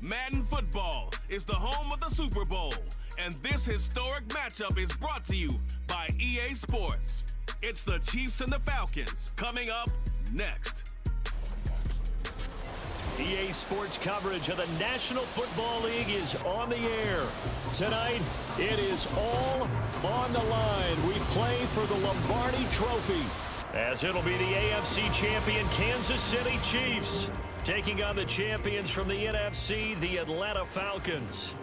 Madden Football is the home of the Super Bowl, and this historic matchup is brought to you by EA Sports. It's the Chiefs and the Falcons coming up next. EA Sports coverage of the National Football League is on the air. Tonight, it is all on the line. We play for the Lombardi Trophy, as it'll be the AFC champion Kansas City Chiefs taking on the champions from the NFC, the Atlanta Falcons.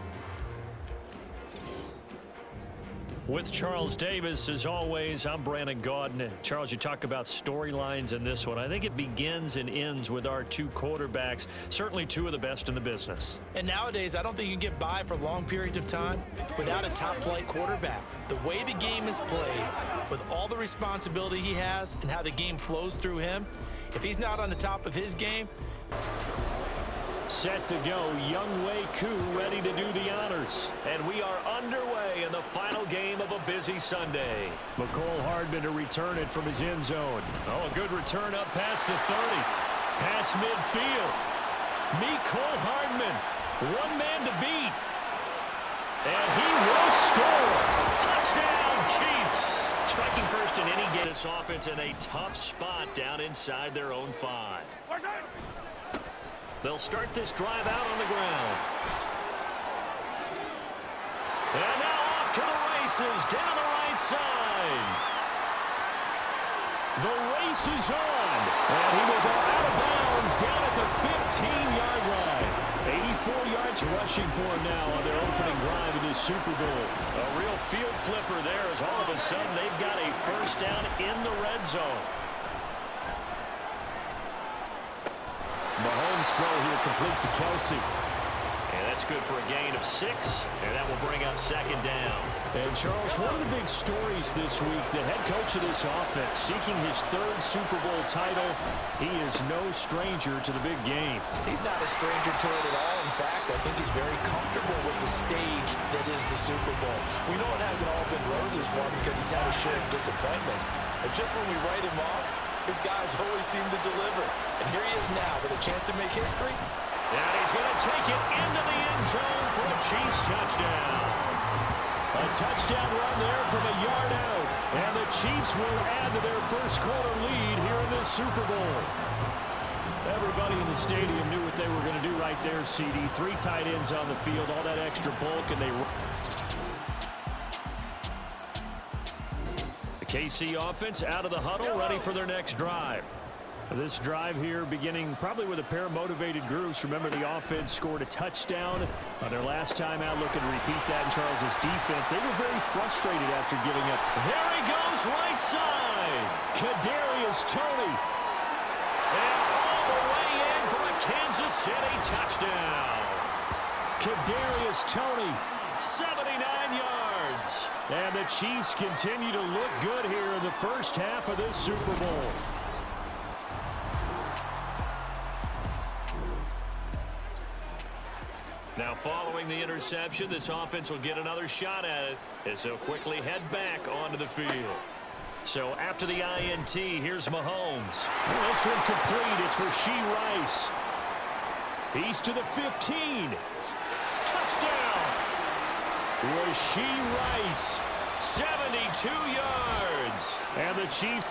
With Charles Davis, as always, I'm Brandon Gaudin. Charles, you talk about storylines in this one. I think it begins and ends with our two quarterbacks, certainly two of the best in the business. And nowadays, I don't think you can get by for long periods of time without a top-flight quarterback. The way the game is played, with all the responsibility he has and how the game flows through him, if he's not on the top of his game. Set to go, Younghoe Koo ready to do the honors. And we are underway in the final game of a busy Sunday. Mecole Hardman to return it from his end zone. Oh, a good return up past the 30. Past midfield. Mecole Hardman, one man to beat. And he will score. Touchdown, Chiefs. Striking first in any game. This offense in a tough spot down inside their own 5. They'll start this drive out on the ground. And now off to the races down the right side. The race is on. And he will go out of bounds down at the 15-yard line. 84 yards rushing for him now on their opening drive of this Super Bowl. A real field flipper there as all of a sudden they've got a first down in the red zone. Mahomes throw here complete to Kelsey. And that's good for a gain of 6. And that will bring up second down. And Charles, one of the big stories this week, the head coach of this offense seeking his 3rd Super Bowl title. He is no stranger to the big game. He's not a stranger to it at all. In fact, I think he's very comfortable with the stage that is the Super Bowl. We know it hasn't all been roses for him because he's had a share of disappointments. But just when we write him off, his guys always seem to deliver. And here he is now with a chance to make history. And he's going to take it into the end zone for a Chiefs touchdown. A touchdown run there from a yard out. And the Chiefs will add to their first quarter lead here in this Super Bowl. Everybody in the stadium knew what they were going to do right there, CD. 3 tight ends on the field, all that extra bulk, and they... KC offense out of the huddle, ready for their next drive. This drive here beginning probably with a pair of motivated groups. Remember, the offense scored a touchdown on their last time out. Looking to repeat that in Charles's defense. They were very frustrated after giving up. There he goes, right side. Kadarius Toney. And all the way in for a Kansas City touchdown. Kadarius Toney, 79 yards. And the Chiefs continue to look good here in the first half of this Super Bowl. Now following the interception, this offense will get another shot at it as they'll quickly head back onto the field. So after the INT, here's Mahomes. This one complete. It's Rashee Rice. He's to the 15. Touchdown! Rashee Rice, 72 yards. And the Chiefs.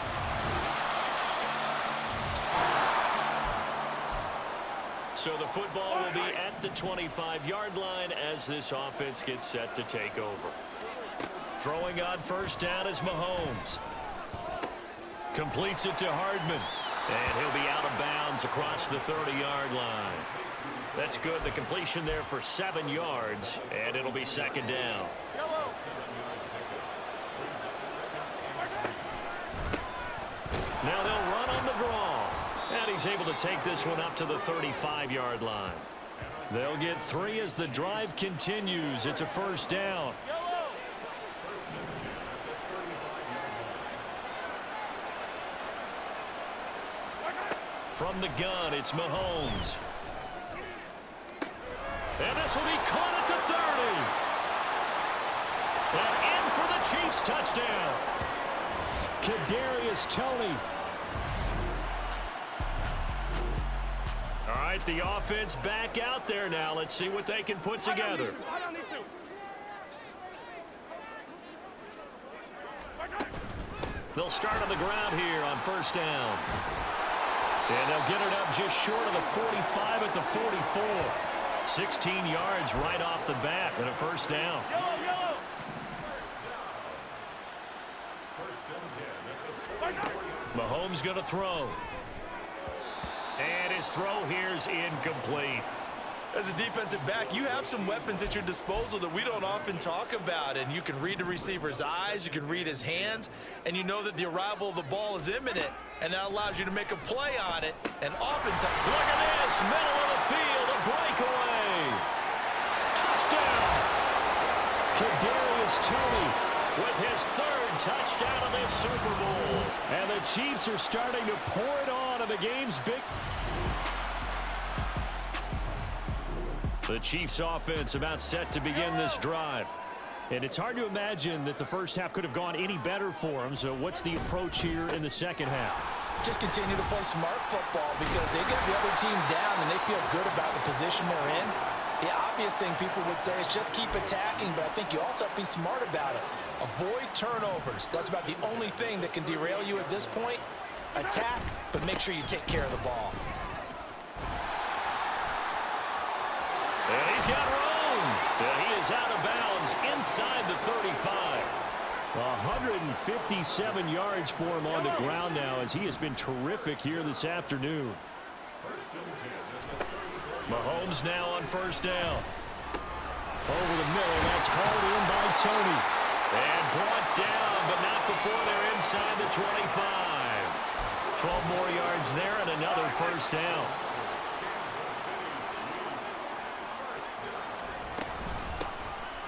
So the football will be at the 25-yard line as this offense gets set to take over. Throwing on first down is Mahomes. Completes it to Hardman. And he'll be out of bounds across the 30-yard line. That's good. The completion there for 7 yards, and it'll be second down. Now they'll run on the draw. And he's able to take this one up to the 35-yard line. They'll get 3 as the drive continues. It's a first down. From the gun, it's Mahomes. And this will be caught at the 30. And in for the Chiefs touchdown. Kadarius Toney. All right. right, the offense back out there now. Let's see what they can put together. They'll start on the ground here on first down. And they'll get it up just short of the 45 at the 44. 16 yards right off the bat and a first down. Mahomes going to throw. And his throw here is incomplete. As a defensive back, you have some weapons at your disposal that we don't often talk about, and you can read the receiver's eyes, you can read his hands, and you know that the arrival of the ball is imminent, and that allows you to make a play on it. And oftentimes, look at this, middle of the field, a breakaway. Touchdown. Kadarius Toney with his third touchdown of this Super Bowl. And the Chiefs are starting to pour it on in the game's big. The Chiefs offense about set to begin this drive. And it's hard to imagine that the first half could have gone any better for them. So what's the approach here in the second half? just continue to play smart football because they get the other team down and they feel good about the position they're in. The obvious thing people would say is just keep attacking, but I think you also have to be smart about it. Avoid turnovers. That's about the only thing that can derail you at this point. Attack, but make sure you take care of the ball. And he's got room. And he is out of bounds inside the 35. 157 yards for him on the ground now as he has been terrific here this afternoon. Mahomes now on first down. Over the middle, that's hauled in by Toney. And brought down, but not before they're inside the 25. 12 more yards there and another first down.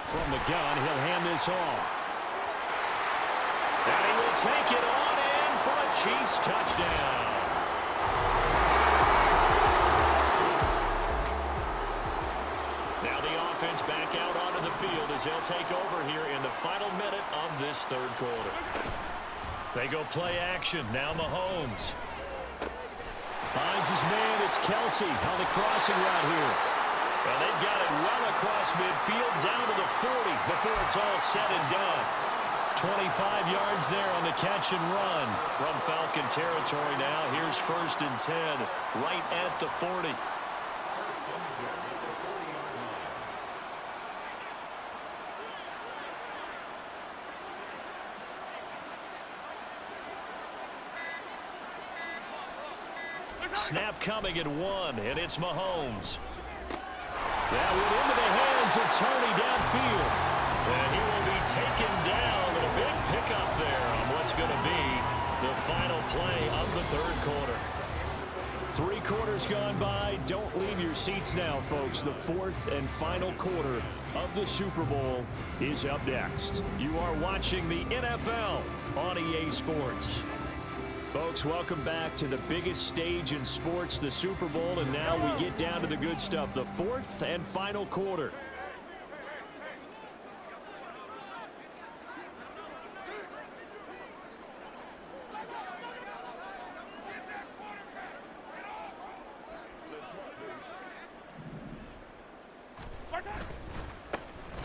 From the gun, he'll hand this off. And he will take it on in for a Chiefs touchdown. Now the offense back out onto the field as they'll take over here in the final minute of this third quarter. They go play action. Now Mahomes finds his man. It's Kelsey on the crossing route here. And they've got it well across midfield down to the 40 before it's all said and done. 25 yards there on the catch and run from Falcon territory now. Here's 1st and 10 right at the 40. Snap coming at 1, and it's Mahomes. That went into the hands of Toney downfield. And he will be taken down. And a big pickup there on what's going to be the final play of the third quarter. 3 quarters gone by. Don't leave your seats now, folks. The 4th and final quarter of the Super Bowl is up next. You are watching the NFL on EA Sports. Folks, welcome back to the biggest stage in sports, the Super Bowl, and now we get down to the good stuff, the 4th and final quarter.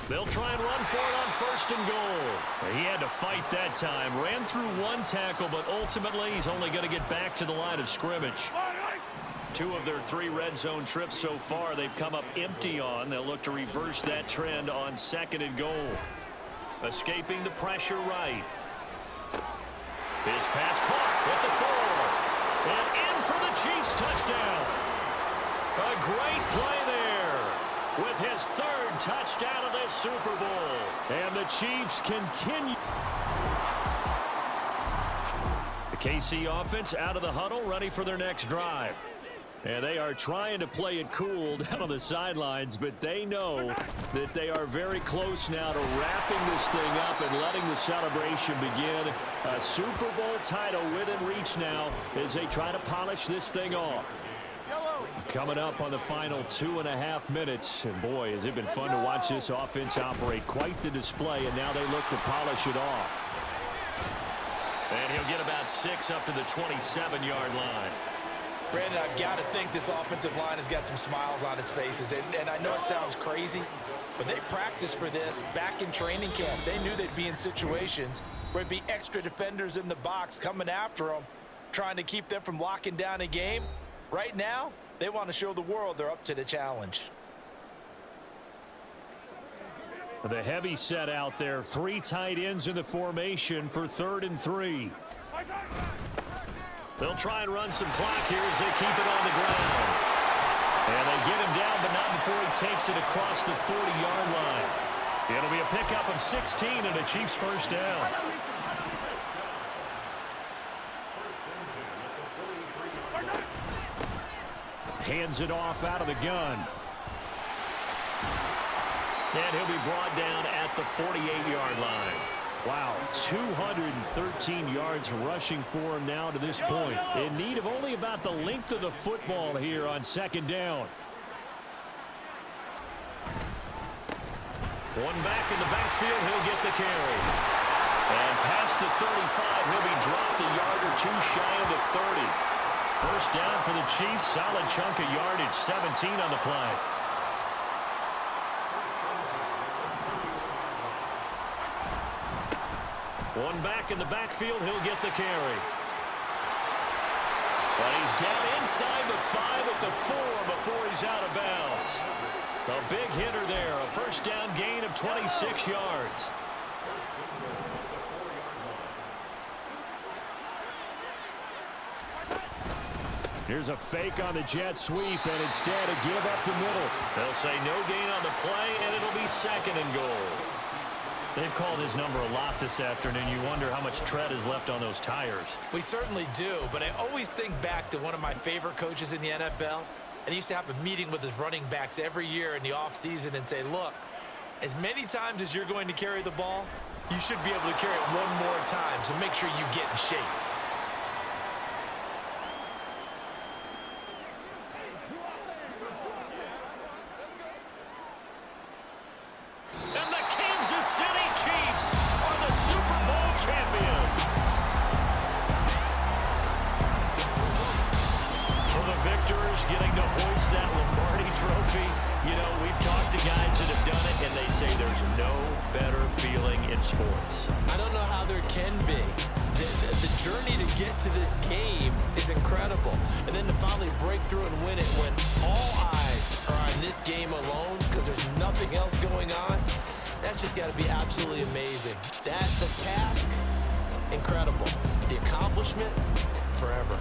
They'll try and run for it on 1st and goal. He had to fight that time. Ran through 1 tackle, but ultimately he's only going to get back to the line of scrimmage. 2 of their 3 red zone trips so far they've come up empty on. They'll look to reverse that trend on 2nd and goal. Escaping the pressure right. His pass caught at the 4. And in for the Chiefs touchdown. A great play there with his 3rd touchdown of this Super Bowl. And the Chiefs continue. The KC offense out of the huddle, ready for their next drive. And they are trying to play it cool down on the sidelines, but they know that they are very close now to wrapping this thing up and letting the celebration begin. A Super Bowl title within reach now as they try to polish this thing off. Coming up on the final 2.5 minutes. And boy, has it been fun to watch this offense operate. Quite the display, and now they look to polish it off. And he'll get about 6 up to the 27-yard line. Brandon, I've got to think this offensive line has got some smiles on its faces. And I know it sounds crazy, but they practiced for this back in training camp. They knew they'd be in situations where there'd be extra defenders in the box coming after them, trying to keep them from locking down a game. Right now, they want to show the world they're up to the challenge. The heavy set out there. 3 tight ends in the formation for 3rd and 3. They'll try and run some clock here as they keep it on the ground. And they get him down, but not before he takes it across the 40-yard line. It'll be a pickup of 16 and a Chiefs first down. Hands it off out of the gun. And he'll be brought down at the 48-yard line. Wow, 213 yards rushing for him now to this point. In need of only about the length of the football here on 2nd down. One back in the backfield, he'll get the carry. And past the 35, he'll be dropped a yard or 2 shy of the 30. First down for the Chiefs, solid chunk of yardage, 17 on the play. One back in the backfield, he'll get the carry. But he's down inside the 5 at the 4 before he's out of bounds. A big hitter there, a first down gain of 26 yards. Here's a fake on the jet sweep, and instead a give up the middle. They'll say no gain on the play, and it'll be 2nd and goal. They've called his number a lot this afternoon. You wonder how much tread is left on those tires. We certainly do, but I always think back to one of my favorite coaches in the NFL. And he used to have a meeting with his running backs every year in the offseason and say, look, as many times as you're going to carry the ball, you should be able to carry it one more time, so make sure you get in shape. Getting to hoist that Lombardi trophy. You know, we've talked to guys that have done it, and they say there's no better feeling in sports. I don't know how there can be. The journey to get to this game is incredible. And then to finally break through and win it when all eyes are on this game alone because there's nothing else going on, that's just got to be absolutely amazing. The task, incredible. The accomplishment, forever.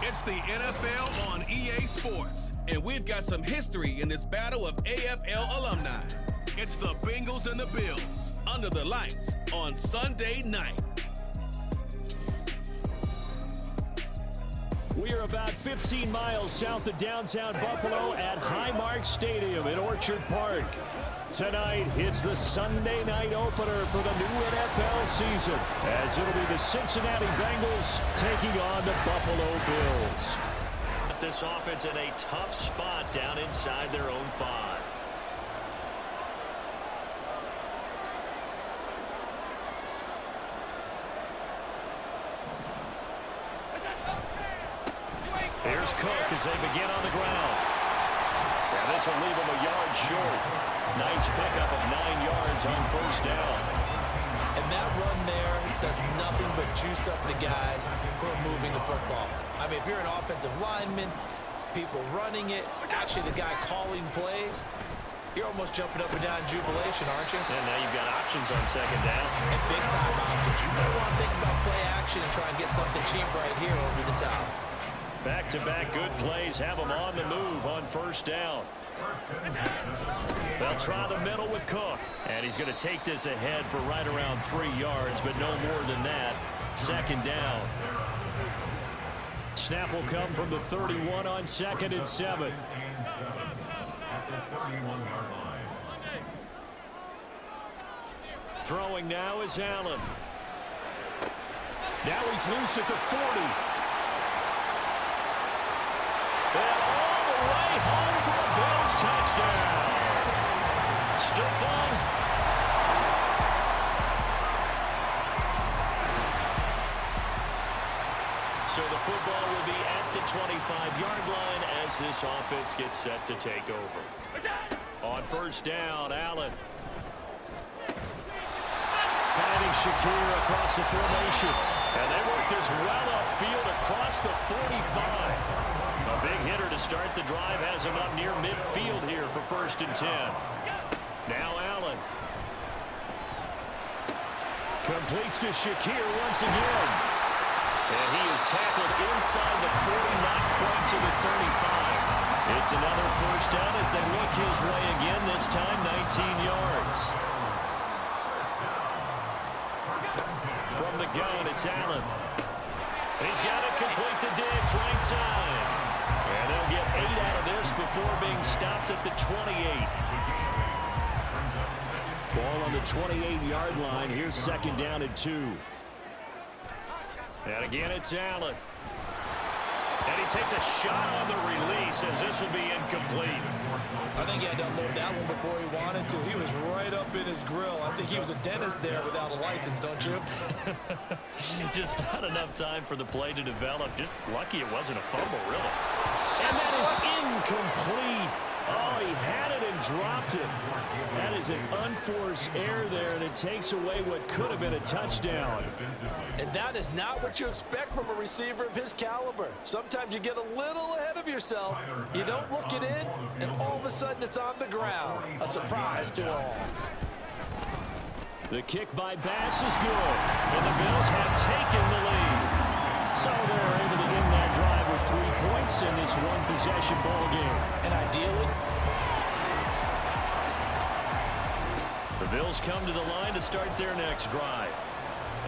It's the NFL on EA Sports, and we've got some history in this battle of AFL alumni. It's the Bengals and the Bills under the lights on Sunday night. We are about 15 miles south of downtown Buffalo at Highmark Stadium in Orchard Park. Tonight, it's the Sunday night opener for the new NFL season, as it'll be the Cincinnati Bengals taking on the Buffalo Bills. This offense in a tough spot down inside their own 5. Here's Cook as they begin on the ground. Yeah, this will leave him a yard short. Nice pickup of 9 yards on first down. And that run there does nothing but juice up the guys who are moving the football. I mean, if you're an offensive lineman, people running it, actually the guy calling plays, you're almost jumping up and down in jubilation, aren't you? And now you've got options on second down. And big-time options. You might want to think about play action and try and get something cheap right here over the top. Back-to-back good plays have them on the move on first down. They'll try the middle with Cook. And he's going to take this ahead for right around 3 yards, but no more than that. Second down. Snap will come from the 31 on 2nd and 7. Throwing now is Allen. Now he's loose at the 40. And all the way home for a Bills touchdown. Stephon. So the football will be at the 25-yard line as this offense gets set to take over. On first down, Allen. Finding Shakir across the formation. And they work this well upfield across the 45. A big hitter to start the drive has him up near midfield here for 1st and 10. Now Allen. Completes to Shakir once again. And he is tackled inside the 40, not quite to the 35. It's another first down as they look his way again, this time 19 yards. From the gun, it's Allen. He's got it complete to Diggs, right side. And they'll get 8 out of this before being stopped at the 28. Ball on the 28-yard line. Here's second down and 2. And again, it's Allen. And he takes a shot on the release as this will be incomplete. I think he had to unload that one before he wanted to. He was right up in his grill. I think he was a dentist there without a license, don't you? Just not enough time for the play to develop. Just lucky it wasn't a fumble, really. And that is incomplete. Oh, he had it and dropped it. That is an unforced error there, and it takes away what could have been a touchdown. And that is not what you expect from a receiver of his caliber. Sometimes you get a little ahead of yourself. You don't look it in, and all of a sudden it's on the ground. A surprise to all. The kick by Bass is good, and the Bills have taken the lead. So they're able to end that drive with 3 points in this one-possession ball game. And ideally, the Bills come to the line to start their next drive.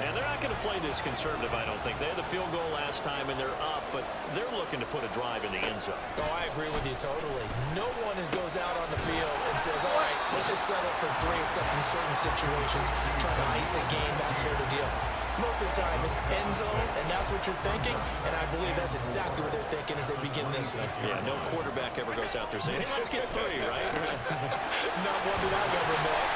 And they're not going to play this conservative, I don't think. They had the field goal last time, and they're up, but they're looking to put a drive in the end zone. Oh, I agree with you totally. No one goes out on the field and says, all right, let's just settle for 3, except in certain situations, trying to ice a game, that sort of deal. Most of the time, it's end zone, and that's what you're thinking, and I believe that's exactly what they're thinking as they begin this one. Yeah, no quarterback ever goes out there saying, hey, let's get 3, right? Not one that I've ever met.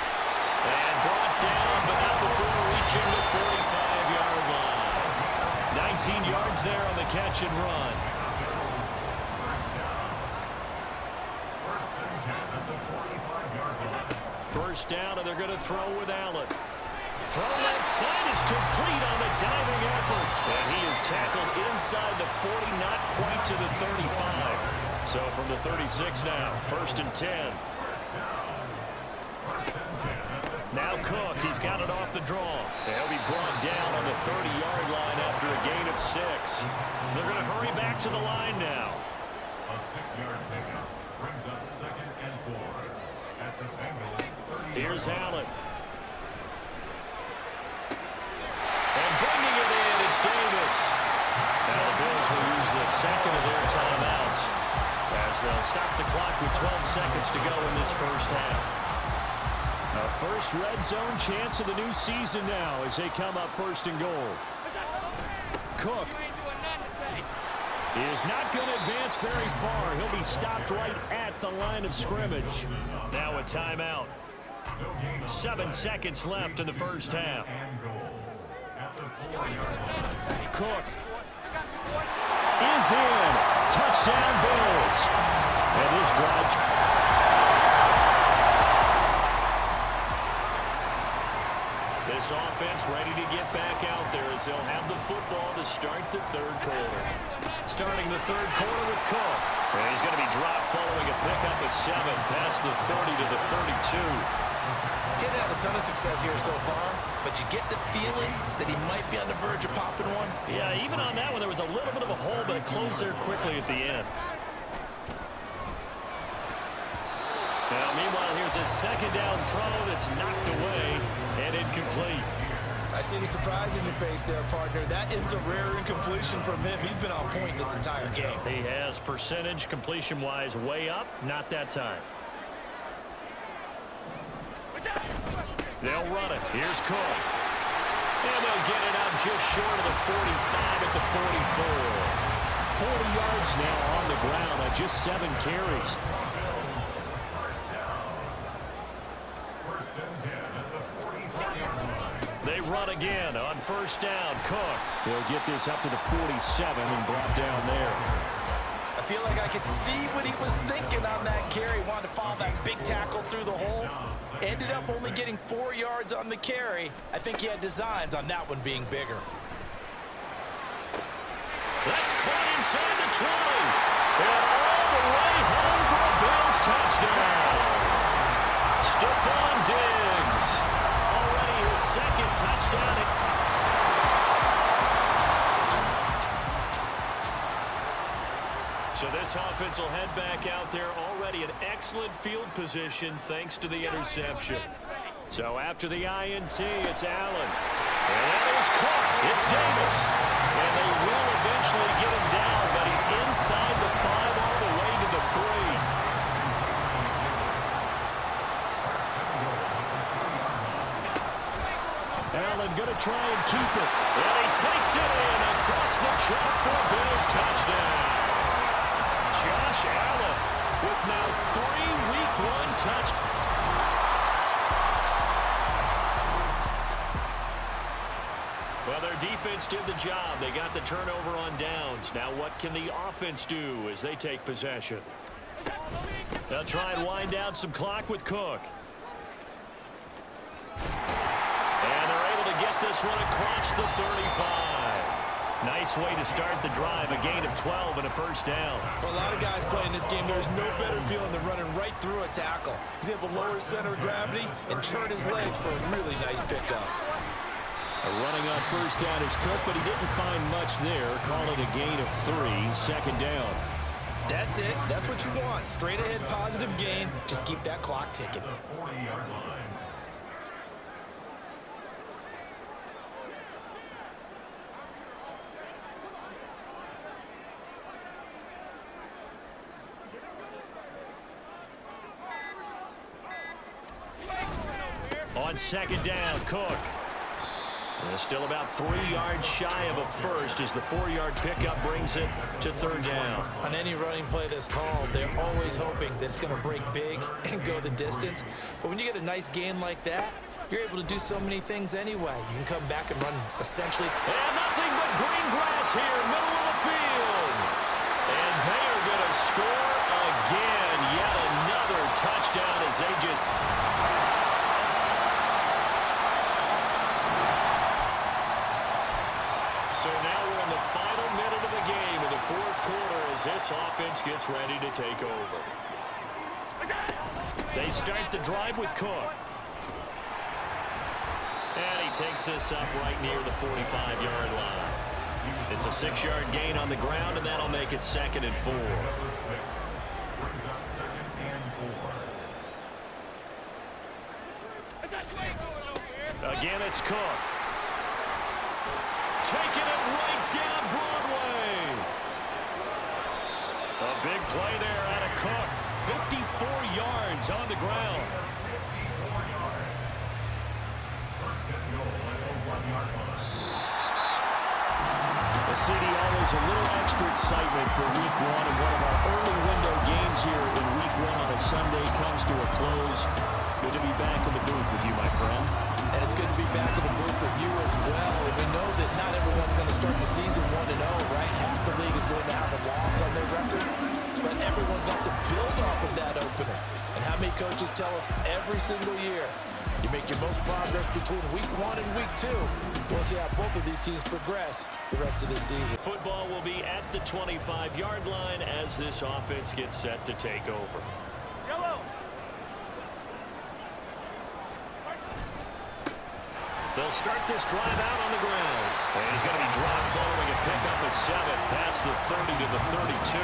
And brought down, but not before reaching the 45-yard line. 19 yards there on the catch and run. First down, and they're going to throw with Allen. Throw left side is complete on the diving effort. And he is tackled inside the 40, not quite to the 35. So from the 36 now, 1st and 10. Now Cook, he's got it off the draw. They'll be brought down on the 30-yard line after a gain of 6. They're going to hurry back to the line now. A 6-yard pickup brings up 2nd and 4 at the Bengals 30. Here's Allen. And bringing it in, it's Davis. Now the Bills will use the they'll stop the clock with 12 seconds to go in this first half. A first red zone chance of the new season now as they come up first and goal. Cook is not going to advance very far. He'll be stopped right at the line of scrimmage. Now a timeout. 7 seconds left in the first half. Cook is in. Touchdown Bills. And his drive. This offense ready to get back out there as they'll have the football to start the third quarter. Starting the third quarter with Cook. And he's going to be dropped following a pickup of 7 past the 30 to the 32. He's had a ton of success here so far, but you get the feeling that he might be on the verge of popping one. Yeah, even on that one, there was a little bit of a hole, but it closed there quickly at the end. Now, meanwhile, here's a second down throw that's knocked away and incomplete. I see the surprise in your face there, partner. That is a rare incompletion from him. He's been on point this entire game. He has percentage completion-wise way up, not that time. They'll run it. Here's Cook. And they'll get it up just short of the 45 at the 44. 40 yards now on the ground on just 7 carries. They run again on first down. Cook will get this up to the 47 and brought down there. I feel like I could see what he was thinking on that carry. Wanted to follow that big tackle through the hole. Ended up only getting 4 yards on the carry. I think he had designs on that one being bigger. That's caught inside the 20. And all the way home for a Bills touchdown. Stephon Diggs. Already his second touchdown. So this offense will head back out there, already an excellent field position thanks to the interception. So after the INT, it's Allen. And that is caught. It's Davis. And they will eventually get him down, but he's inside the 5 all the way to the 3. Allen going to try and keep it. And he takes it in across the chalk for a Bills touchdown. Josh Allen with now 3 Week 1 touchdowns. Well, their defense did the job. They got the turnover on downs. Now what can the offense do as they take possession? They'll try and wind down some clock with Cook. And they're able to get this one across the 35. Nice way to start the drive, a gain of 12 and a first down. For a lot of guys playing this game, there's no better feeling than running right through a tackle. He's able to lower his center of gravity and turn his legs for a really nice pickup. Running on first down is Cook, but he didn't find much there. Call it a gain of 3, second down. That's it. That's what you want. Straight ahead positive gain. Just keep that clock ticking. On second down, Cook. And still about 3 yards shy of a first as the 4-yard pickup brings it to third down. On any running play that's called, they're always hoping that it's going to break big and go the distance. But when you get a nice gain like that, you're able to do so many things anyway. You can come back and run essentially. And nothing but green grass here, middle of the field. And they are going to score again. Yet another touchdown as they just... So now we're in the final minute of the game in the fourth quarter as this offense gets ready to take over. They start the drive with Cook. And he takes this up right near the 45-yard line. It's a 6-yard gain on the ground, and that'll make it second and 4. Again, it's Cook. Taking it right down Broadway. A big play there out of 54 yards on the ground. First and goal at the 1-yard line. The city always a little extra excitement for week one, and one of our early window games here in week one on a Sunday comes to a close. Good to be back in the booth with you, my friend. And it's good to be back in the booth with you as well. And we know that not everyone's going to start the season 1-0, right? Half the league is going to have a loss on their record, but everyone's got to build off of that opener. And how many coaches tell us every single year, you make your most progress between week 1 and week 2. We'll see how both of these teams progress the rest of this season. Football will be at the 25-yard line as this offense gets set to take over. They'll start this drive out on the ground. And he's going to be dropped following a pickup of 7 past the 30 to the 32.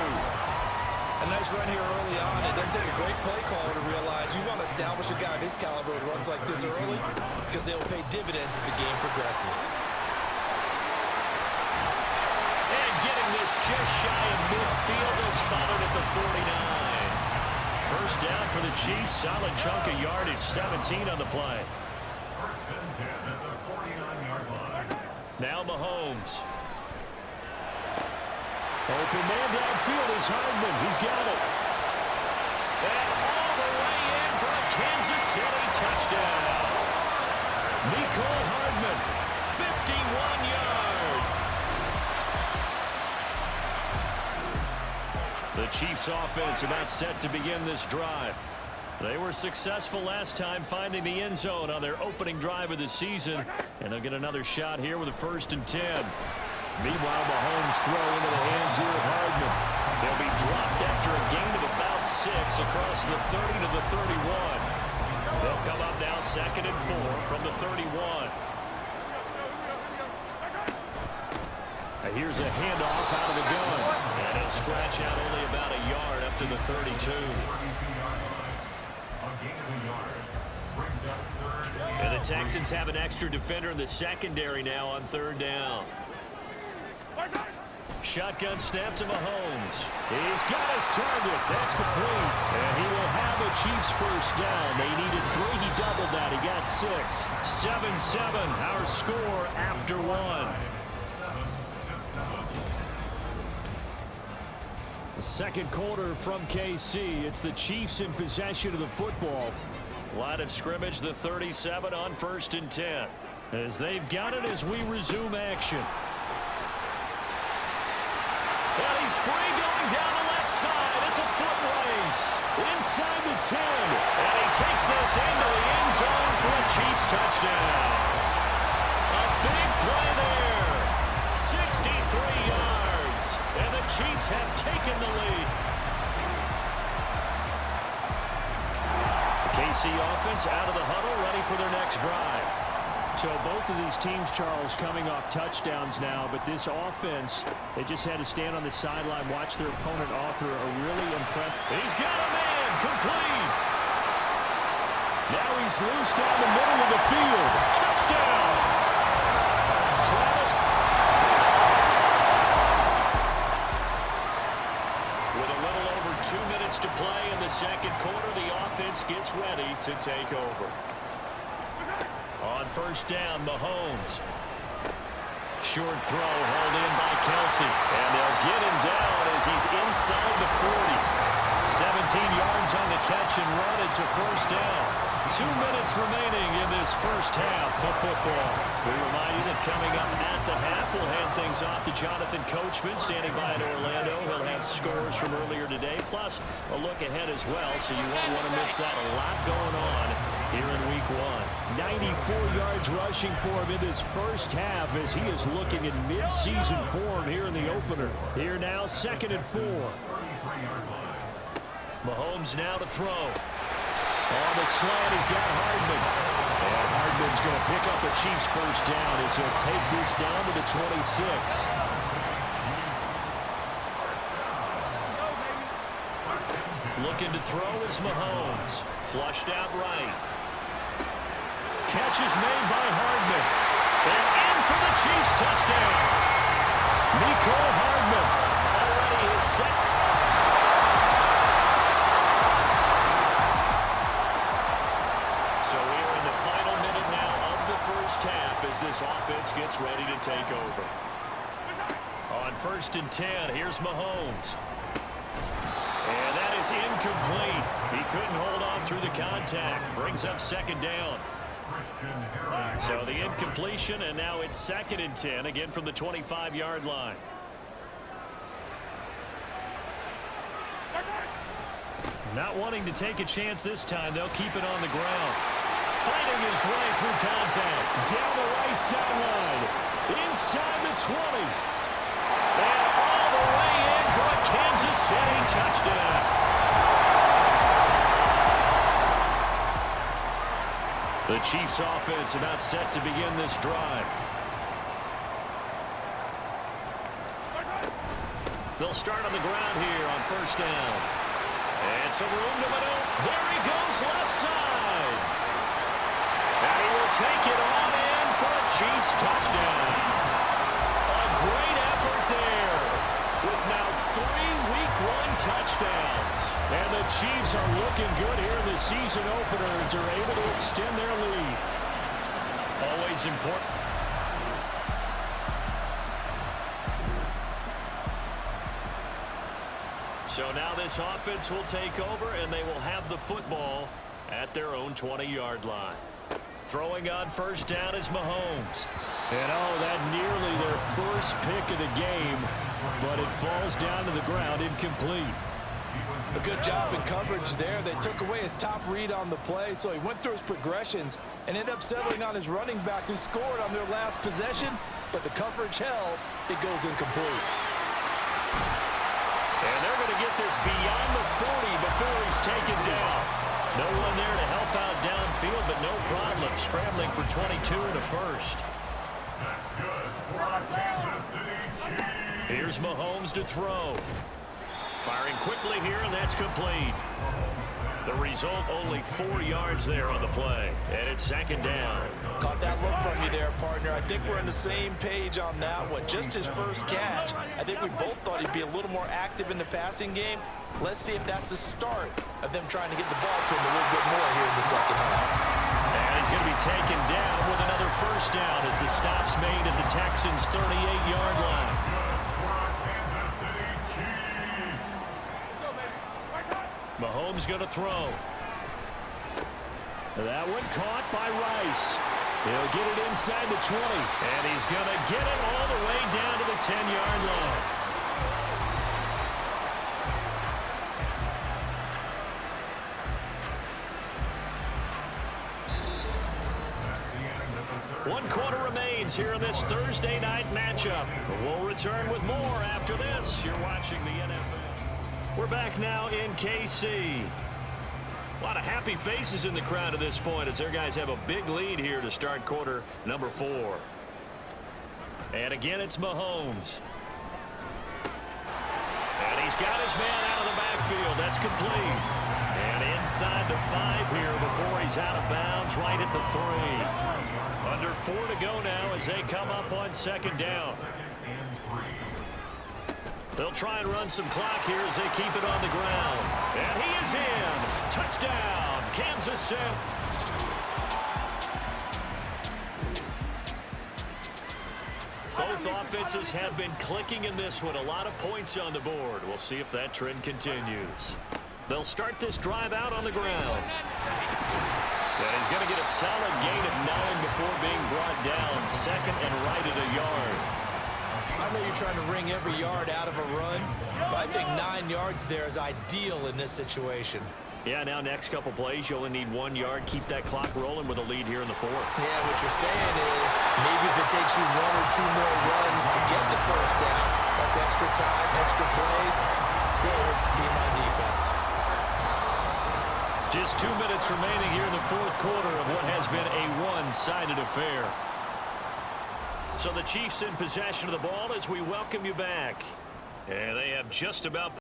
A nice run here early on. It doesn't take a great play caller to realize you want to establish a guy of his caliber who runs like this early because they will pay dividends as the game progresses. And getting this just shy of midfield, they'll spot it at the 49. First down for the Chiefs. Solid chunk of yardage, 17 on the play. First and 10 at the 49-yard line. Now Mahomes. Open man downfield is Hardman. He's got it. And all the way in for a Kansas City touchdown. Mecole Hardman, 51 yards. The Chiefs offense about set to begin this drive. They were successful last time finding the end zone on their opening drive of the season, and they'll get another shot here with a 1st and 10. Meanwhile, Mahomes throw into the hands here of Hardman. They'll be dropped after a gain of about 6 across the 30 to the 31. They'll come up now 2nd and 4 from the 31. And here's a handoff out of the gun. And he'll scratch out only about a yard up to the 32. And the Texans have an extra defender in the secondary now on 3rd down. Shotgun snap to Mahomes. He's got his target. That's complete. And he will have a Chiefs first down. They needed 3. He doubled that. He got 6. 7-7, our score after 1. The second quarter from KC. It's the Chiefs in possession of the football. Line of scrimmage, the 37 on 1st and 10. As they've got it as we resume action. And he's free going down the left side. It's a foot race. Inside the 10. And he takes this into the end zone for a Chiefs touchdown. A big play there. 63 yards. And the Chiefs have taken the lead. The KC offense out of the huddle, ready for their next drive. So both of these teams, Charles, coming off touchdowns now, but this offense, they just had to stand on the sideline, watch their opponent author a really impressive. He's got a man, complete. Now he's loose down the middle of the field. Touchdown. Travis. With a little over 2 minutes to play in the second quarter, the offense gets ready to take over. On 1st down, Mahomes. Short throw, hauled in by Kelsey. And they'll get him down as he's inside the 40. 17 yards on the catch and run. It's a first down. 2 minutes remaining in this first half of football. We remind you that coming up at the half, we'll hand things off to Jonathan Coachman, standing by in Orlando. He'll have scores from earlier today, plus a look ahead as well, so you won't want to miss that. A lot going on here in week 1. 94 yards rushing for him in this first half as he is looking in mid-season form here in the opener. Here now, 2nd and 4. Mahomes now to throw. On the slant, he's got Hardman. And Hardman's going to pick up a Chiefs first down as he'll take this down to the 26. Looking to throw is Mahomes. Flushed out right. Catch is made by Hardman. And in for the Chiefs touchdown. Mecole Hardman already his second. offense gets ready to take over. On 1st and 10, here's Mahomes. And that is incomplete. He couldn't hold on through the contact. Brings up 2nd down. So the incompletion, and now it's 2nd and 10, again from the 25-yard line. Not wanting to take a chance this time, they'll keep it on the ground. Fighting his way through contact. Down the right sideline. Inside the 20. And all the way in for a Kansas City touchdown. The Chiefs offense about set to begin this drive. They'll start on the ground here on 1st down. And some room to maneuver. There he goes left side. And he will take it on in for a Chiefs touchdown. A great effort there with now 3 Week 1 touchdowns. And the Chiefs are looking good here in the season opener as they're able to extend their lead. Always important. So now this offense will take over, and they will have the football at their own 20-yard line. Throwing on 1st down is Mahomes. And that nearly their first pick of the game, but it falls down to the ground incomplete. A good job in coverage there. They took away his top read on the play, so he went through his progressions and ended up settling on his running back who scored on their last possession, but the coverage held. It goes incomplete. And they're going to get this beyond the 40 before he's taken down. No one there to help out downfield, but no problem scrambling for 22 and a first. That's good for our Kansas City Chiefs. Here's Mahomes to throw. Firing quickly here, and that's complete. The result, only 4 yards there on the play. And it's 2nd down. Caught that look from you there, partner. I think we're on the same page on that one. Just his first catch. I think we both thought he'd be a little more active in the passing game. Let's see if that's the start of them trying to get the ball to him a little bit more here in the 2nd half. And he's going to be taken down with another 1st down as the stop's made at the Texans' 38-yard line. Mahomes going to throw. That one caught by Rice. He'll get it inside the 20. And he's going to get it all the way down to the 10-yard line. One quarter remains here in this Thursday night matchup. We'll return with more after this. You're watching the NFL. We're back now in KC. A lot of happy faces in the crowd at this point as their guys have a big lead here to start quarter number 4. And again, it's Mahomes. And he's got his man out of the backfield. That's complete. And inside the 5 here before he's out of bounds right at the 3. Under 4 to go now as they come up on 2nd down. They'll try and run some clock here as they keep it on the ground. And he is in. Touchdown, Kansas City. Both offenses have been clicking in this one. A lot of points on the board. We'll see if that trend continues. They'll start this drive out on the ground. And he's going to get a solid gain of 9 before being brought down. 2nd and right at a yard. I know you're trying to wring every yard out of a run, but I think 9 yards there is ideal in this situation. Yeah, now next couple plays, you only need 1 yard. Keep that clock rolling with a lead here in the 4th. Yeah, what you're saying is maybe if it takes you 1 or 2 more runs to get the 1st down, that's extra time, extra plays, really hurts the team on defense. Just 2 minutes remaining here in the 4th quarter of what has been a one-sided affair. So the Chiefs in possession of the ball as we welcome you back. And they have just about